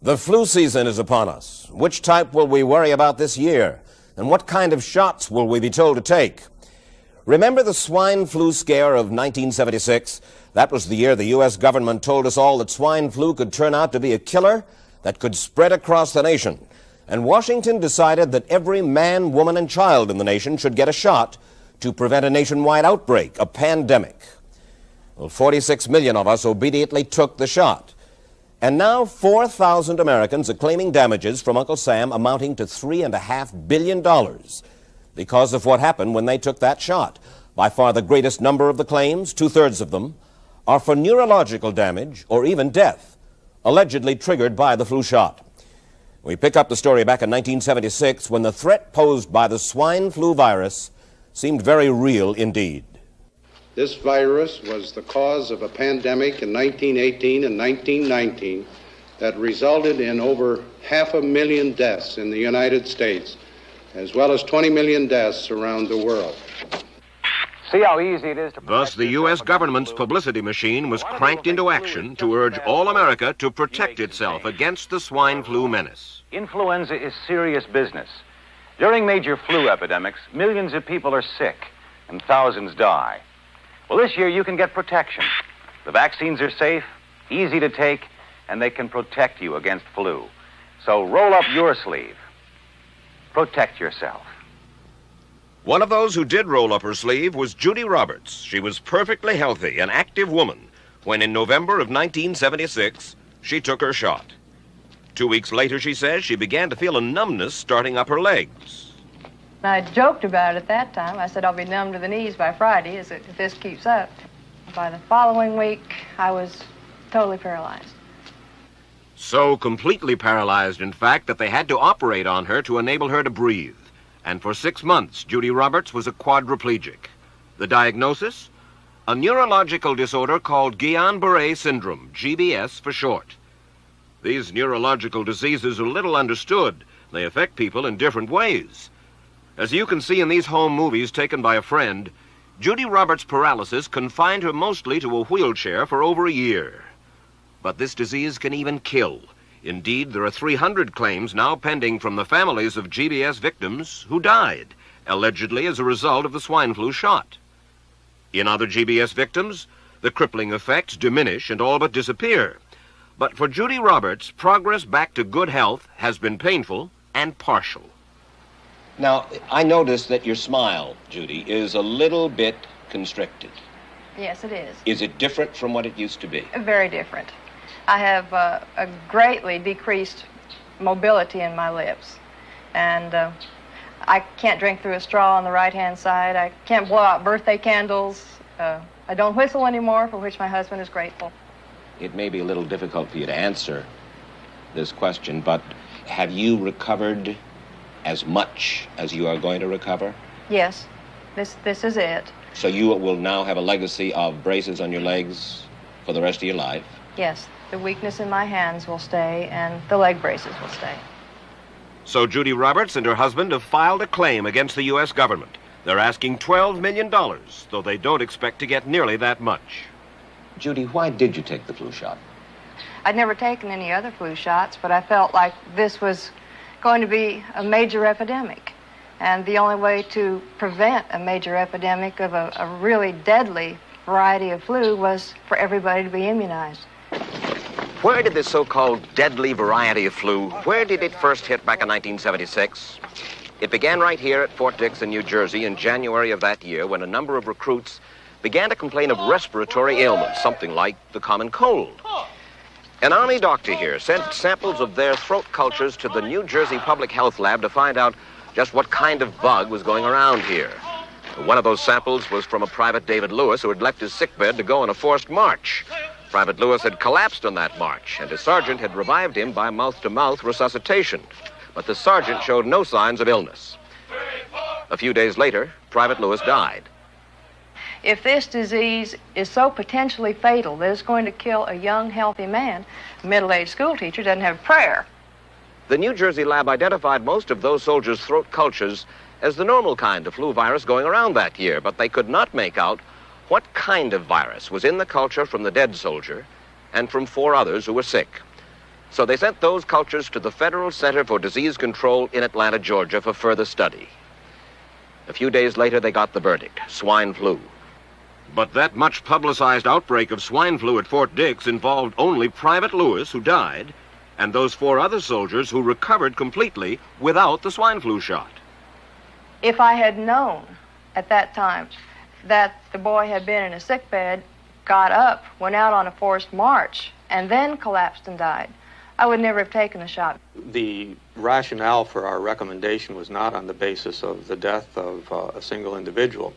The flu season is upon us. Which type will we worry about this year? And what kind of shots will we be told to take? Remember the swine flu scare of 1976? That was the year the U.S. government told us all that swine flu could turn out to be a killer that could spread across the nation. And Washington decided that every man, woman, and child in the nation should get a shot to prevent a nationwide outbreak, a pandemic. Well, 46 million of us obediently took the shot. And now 4,000 Americans are claiming damages from Uncle Sam amounting to $3.5 billion because of what happened when they took that shot. By far the greatest number of the claims, 2/3 of them, are for neurological damage or even death, allegedly triggered by the flu shot. We pick up the story back in 1976 when the threat posed by the swine flu virus seemed very real indeed. This virus was the cause of a pandemic in 1918 and 1919 that resulted in over 500,000 deaths in the United States, as well as 20 million deaths around the world. See how easy it is to... Thus, the U.S. government's publicity machine was cranked into action to urge all America to protect itself against the swine flu menace. Influenza is serious business. During major flu epidemics, millions of people are sick and thousands die. Well, this year you can get protection. The vaccines are safe, easy to take, and they can protect you against flu. So roll up your sleeve. Protect yourself. One of those who did roll up her sleeve was Judy Roberts. She was perfectly healthy, an active woman, when in November of 1976, she took her shot. 2 weeks later, she says, she began to feel a numbness starting up her legs. I joked about it at that time. I said I'll be numb to the knees by Friday if this keeps up. By the following week, I was totally paralyzed. So completely paralyzed, in fact, that they had to operate on her to enable her to breathe. And for 6 months, Judy Roberts was a quadriplegic. The diagnosis? A neurological disorder called Guillain-Barré syndrome, GBS for short. These neurological diseases are little understood. They affect people in different ways. As you can see in these home movies taken by a friend, Judy Roberts' paralysis confined her mostly to a wheelchair for over a year. But this disease can even kill. Indeed, there are 300 claims now pending from the families of GBS victims who died, allegedly as a result of the swine flu shot. In other GBS victims, the crippling effects diminish and all but disappear. But for Judy Roberts, progress back to good health has been painful and partial. Now, I noticed that your smile, Judy, is a little bit constricted. Yes, it is. Is it different from what it used to be? Very different. I have a greatly decreased mobility in my lips. And I can't drink through a straw on the right-hand side. I can't blow out birthday candles. I don't whistle anymore, for which my husband is grateful. It may be a little difficult for you to answer this question, but have you recovered as much as you are going to recover? Yes, this is it. So you will now have a legacy of braces on your legs for the rest of your life? Yes, the weakness in my hands will stay and the leg braces will stay. So Judy Roberts and her husband have filed a claim against the U.S. government. They're asking $12 million, though they don't expect to get nearly that much. Judy, why did you take the flu shot? I'd never taken any other flu shots, but I felt like this was going to be a major epidemic. And the only way to prevent a major epidemic of a really deadly variety of flu was for everybody to be immunized. Where did this so-called deadly variety of flu, where did it first hit back in 1976? It began right here at Fort Dix in New Jersey in January of that year when a number of recruits began to complain of respiratory ailments, something like the common cold. An Army doctor here sent samples of their throat cultures to the New Jersey Public Health Lab to find out just what kind of bug was going around here. One of those samples was from a Private David Lewis who had left his sickbed to go on a forced march. Private Lewis had collapsed on that march, and his sergeant had revived him by mouth-to-mouth resuscitation. But the sergeant showed no signs of illness. A few days later, Private Lewis died. If this disease is so potentially fatal that it's going to kill a young, healthy man, a middle-aged school teacher doesn't have prayer. The New Jersey lab identified most of those soldiers' throat cultures as the normal kind of flu virus going around that year, but they could not make out what kind of virus was in the culture from the dead soldier and from 4 others who were sick. So they sent those cultures to the Federal Center for Disease Control in Atlanta, Georgia for further study. A few days later, they got the verdict: swine flu. But that much publicized outbreak of swine flu at Fort Dix involved only Private Lewis, who died, and those 4 other soldiers who recovered completely without the swine flu shot. If I had known at that time that the boy had been in a sick bed, got up, went out on a forced march, and then collapsed and died, I would never have taken the shot. The rationale for our recommendation was not on the basis of the death of a single individual,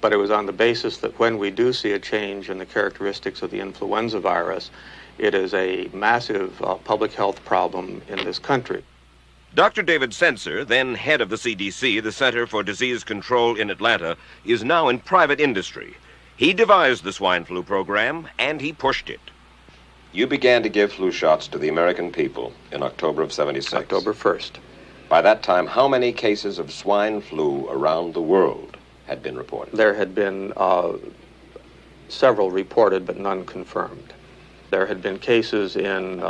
but it was on the basis that when we do see a change in the characteristics of the influenza virus, it is a massive public health problem in this country. Dr. David Senser, then head of the CDC, the Center for Disease Control in Atlanta, is now in private industry. He devised the swine flu program, and he pushed it. You began to give flu shots to the American people in October of '76. October 1st. By that time, how many cases of swine flu around the world had been reported? There had been several reported, but none confirmed. There had been cases in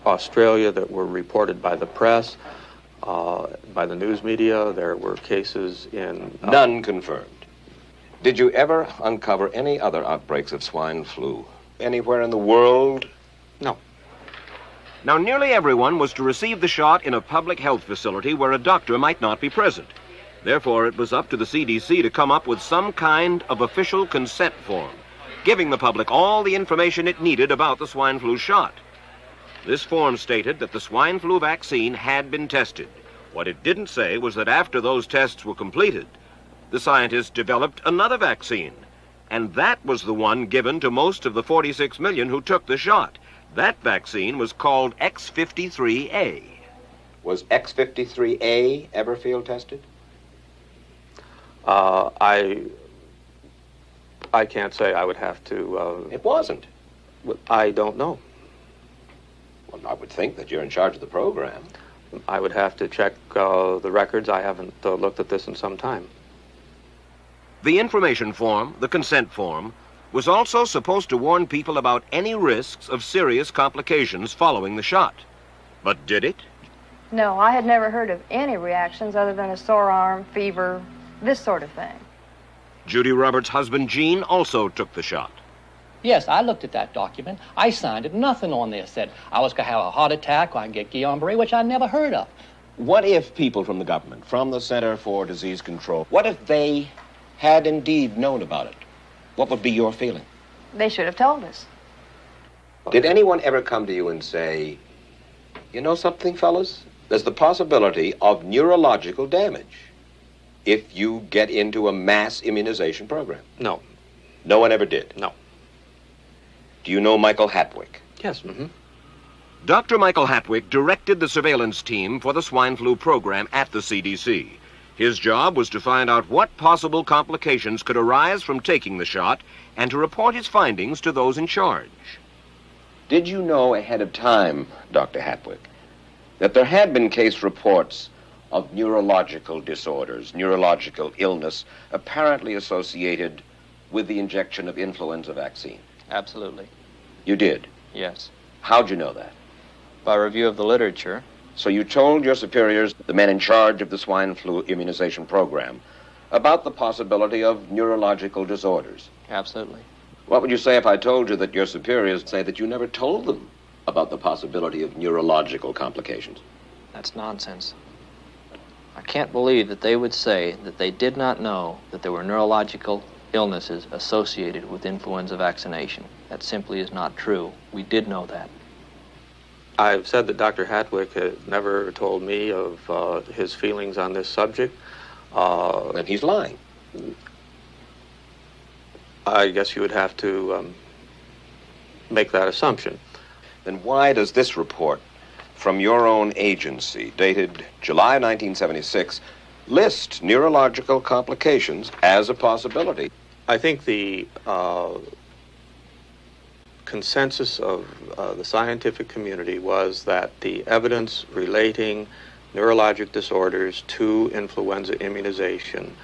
Australia that were reported by the press, by the news media. There were cases in... None confirmed. Did you ever uncover any other outbreaks of swine flu anywhere in the world? No. Now, nearly everyone was to receive the shot in a public health facility where a doctor might not be present. Therefore, it was up to the CDC to come up with some kind of official consent form, giving the public all the information it needed about the swine flu shot. This form stated that the swine flu vaccine had been tested. What it didn't say was that after those tests were completed, the scientists developed another vaccine, and that was the one given to most of the 46 million who took the shot. That vaccine was called X53A. Was X53A ever field tested? I can't say. I would have to... It wasn't. I don't know. Well, I would think that you're in charge of the program. I would have to check the records. I haven't looked at this in some time. The information form, the consent form, was also supposed to warn people about any risks of serious complications following the shot. But did it? No, I had never heard of any reactions other than a sore arm, fever, this sort of thing. Judy Roberts' husband, Gene, also took the shot. Yes, I looked at that document. I signed it. Nothing on there said I was going to have a heart attack or I can get Guillain-Barré, which I never heard of. What if people from the government, from the Center for Disease Control, what if they had indeed known about it? What would be your feeling? They should have told us. Did anyone ever come to you and say, you know something, fellas? There's the possibility of neurological damage if you get into a mass immunization program? No. No one ever did? No. Do you know Michael Hatwick? Yes. Mm-hmm. Dr. Michael Hatwick directed the surveillance team for the swine flu program at the CDC. His job was to find out what possible complications could arise from taking the shot and to report his findings to those in charge. Did you know ahead of time, Dr. Hatwick, that there had been case reports of neurological disorders, neurological illness, apparently associated with the injection of influenza vaccine? Absolutely. You did? Yes. How'd you know that? By review of the literature. So you told your superiors, the men in charge of the swine flu immunization program, about the possibility of neurological disorders? Absolutely. What would you say if I told you that your superiors say that you never told them about the possibility of neurological complications? That's nonsense. I can't believe that they would say that they did not know that there were neurological illnesses associated with influenza vaccination. That simply is not true. We did know that. I've said that Dr. Hatwick has never told me of his feelings on this subject. Then he's lying. I guess you would have to make that assumption. Then why does this report from your own agency, dated July 1976, list neurological complications as a possibility? I think the consensus of the scientific community was that the evidence relating neurologic disorders to influenza immunization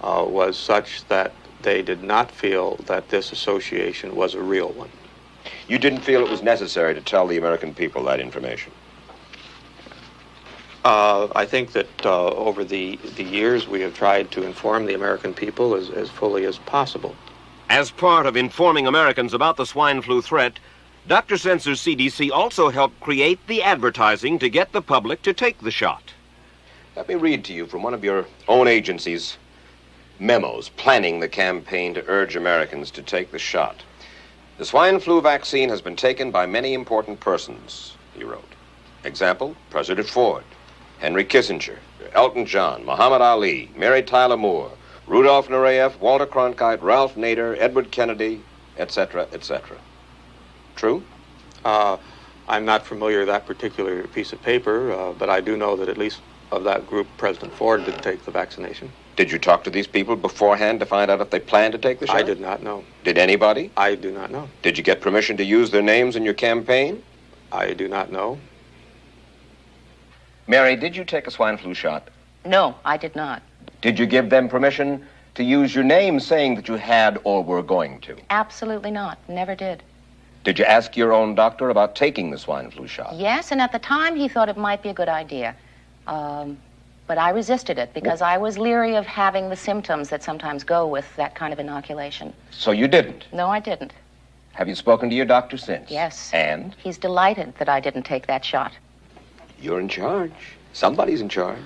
was such that they did not feel that this association was a real one. You didn't feel it was necessary to tell the American people that information? I think that over the years we have tried to inform the American people as fully as possible. As part of informing Americans about the swine flu threat, Dr. Sensor's CDC also helped create the advertising to get the public to take the shot. Let me read to you from one of your own agency's memos planning the campaign to urge Americans to take the shot. The swine flu vaccine has been taken by many important persons, he wrote. Example, President Ford, Henry Kissinger, Elton John, Muhammad Ali, Mary Tyler Moore, Rudolph Nureyev, Walter Cronkite, Ralph Nader, Edward Kennedy, etc., etc. True? I'm not familiar with that particular piece of paper, but I do know that at least of that group, President Ford did take the vaccination. Did you talk to these people beforehand to find out if they planned to take the shot? I did not know. Did anybody? I do not know. Did you get permission to use their names in your campaign? I do not know. Mary, did you take a swine flu shot? No, I did not. Did you give them permission to use your name saying that you had or were going to? Absolutely not. Never did. Did you ask your own doctor about taking the swine flu shot? Yes, and at the time he thought it might be a good idea. But I resisted it because I was leery of having the symptoms that sometimes go with that kind of inoculation. So you didn't? No, I didn't. Have you spoken to your doctor since? Yes. And? He's delighted that I didn't take that shot. You're in charge. Somebody's in charge.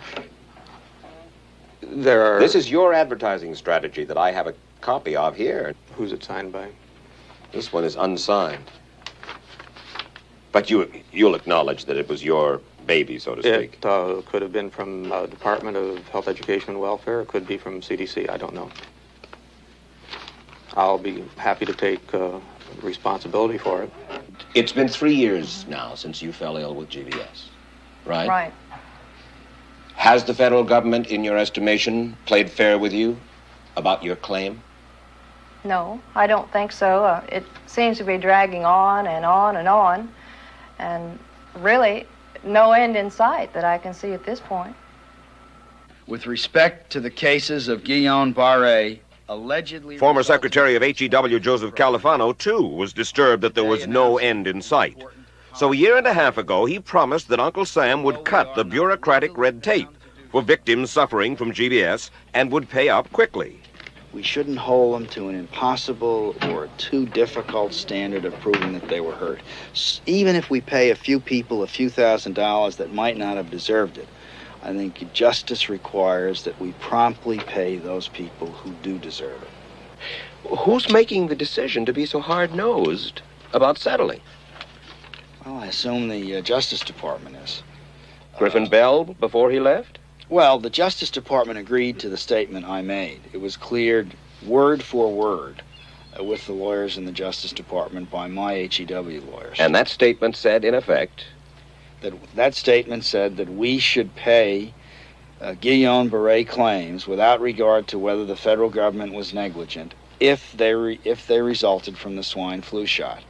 There are... This is your advertising strategy that I have a copy of here. Who's it signed by? This one is unsigned. But you'll acknowledge that it was your baby, so to speak. It could have been from Department of Health, Education, and Welfare. It could be from CDC. I don't know. I'll be happy to take responsibility for it. It's been 3 years now since you fell ill with GBS, right? Right. Has the federal government, in your estimation, played fair with you about your claim? No, I don't think so. It seems to be dragging on and on and on, and really no end in sight that I can see at this point. With respect to the cases of Guillain-Barré, allegedly... Former Secretary of HEW Joseph Califano, too, was disturbed that there was no end in sight. So a year and a half ago, he promised that Uncle Sam would cut the bureaucratic red tape for victims suffering from GBS and would pay up quickly. We shouldn't hold them to an impossible or too difficult standard of proving that they were hurt. Even if we pay a few people a few $1,000s that might not have deserved it, I think justice requires that we promptly pay those people who do deserve it. Who's making the decision to be so hard-nosed about settling? Well, I assume the Justice Department is. Griffin Bell before he left? Well, the Justice Department agreed to the statement I made. It was cleared word for word with the lawyers in the Justice Department by my HEW lawyers. And that statement said, in effect... That statement said that we should pay Guillain-Barré claims without regard to whether the federal government was negligent if they resulted from the swine flu shot.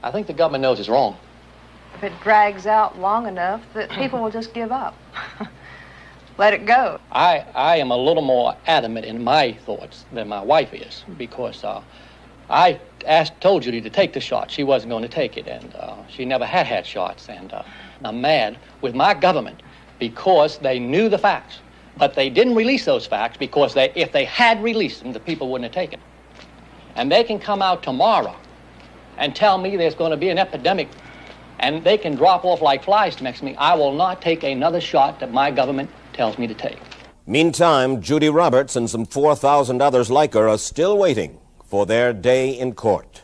I think the government knows it's wrong. If it drags out long enough, that people will just give up. Let it go. I am a little more adamant in my thoughts than my wife is, because I told Judy to take the shot. She wasn't going to take it, and she never had shots. And I'm mad with my government because they knew the facts, but they didn't release those facts because if they had released them, the people wouldn't have taken. And they can come out tomorrow and tell me there's going to be an epidemic, and they can drop off like flies next to me. I will not take another shot that my government tells me to take. Meantime, Judy Roberts and some 4,000 others like her are still waiting for their day in court.